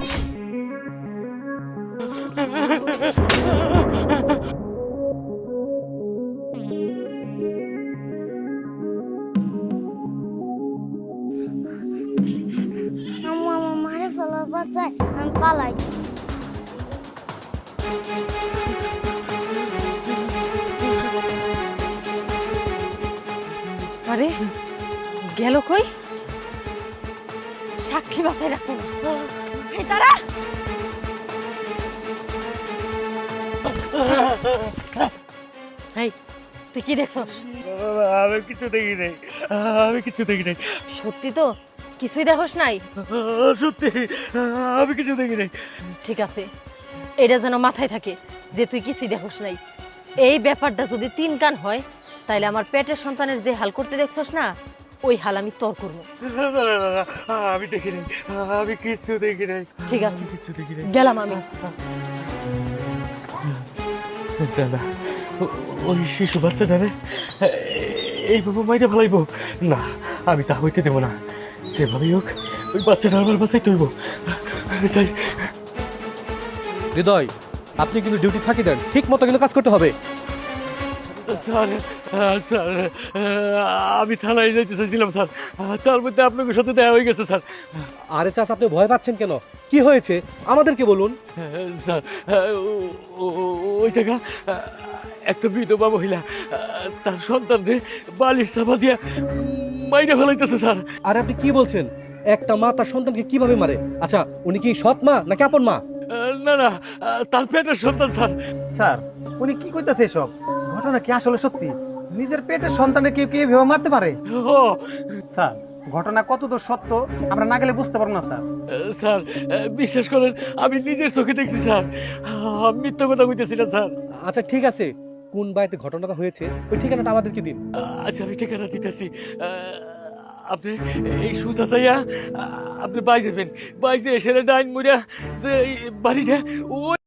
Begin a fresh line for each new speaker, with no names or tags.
আম্মু আমার মারে ফেলার বাচ্চায় আমি পালাই।
আরে গেল কই? সাক্ষী বাছাই রাখো না। এই তারা এই তুই কি দেখছস?
আমি কিছু দেখি নাই, আমি কিছু দেখি নাই।
সত্যি তো কিছুই দেখোস নাই?
সত্যি আমি কিছু দেখি নাই।
ঠিক আছে, এটা যেন মাথায় থাকে যে তুই কিছুই দেখোস নাই। এই ব্যাপারটা যদি 3 কান হয় তাইলে আমার পেটের সন্তানের যে হাল করতে দেখছস না, ওই হাল আমি তোর করবো।
আমি দেখি নাই, আমি কিছু দেখি নাই।
ঠিক আছে,
কিছু দেখি নাই।
গেলাম আমি।
দাদা ওই শিশু বাচ্চাটারে এইভাবে মাইরে ফেলাইব না, আমি তা হইতে দেবো না। সেভাবেই হোক ওই বাচ্চাটা আমার বাসায় তৈব। যাই।
হৃদয়, আপনি কিন্তু ডিউটি ফাঁকি দেন, ঠিক মতো কিন্তু কাজ করতে হবে।
স্যার স্যার আমি থানায় যাইতে চাইছিলাম স্যার, তার মধ্যে আপনাদের সাথে দেখা হয়ে গেছে স্যার।
আরে চাষ, আপনি ভয় পাচ্ছেন কেন? কি হয়েছে আমাদেরকে বলুন।
স্যার ওই জায়গা একটা বিধবা মহিলা তার সন্তানকে বালিশ চাপা দিয়া মাইরে ফেলাইতেছে স্যার।
আরে আপনি কি বলছেন? একটা মা তার সন্তানকে কিভাবে মারে? আচ্ছা, উনি কি সৎ মা নাকি আপন মা?
না না, তার পেটের সন্তান স্যার।
স্যার উনি কি কইতাছে এসব? ঘটনা কি আসলে সত্যি? নিজের পেটের সন্তানকে কেউ কেউ এভাবে মারতে পারে?
ও
স্যার ঘটনা কতদূর সত্য আমরা না গেলে বুঝতে পারবো না স্যার।
স্যার বিশ্বাস করেন আমি নিজের চোখে দেখছি স্যার, আমি মিথ্যা কথা কইতেছি না স্যার।
আচ্ছা ঠিক আছে, কোন বাড়িতে ঘটনাটা হয়েছে ওই ঠিকানাটা আমাদেরকে দিন।
আচ্ছা আমি ঠিকানা দিতেছি। আপনি এই সুজা চাইয়া আপনি বাই যাবেন, বাই যে এসে ডাইন মুড়া যে এই বাড়িটা ওই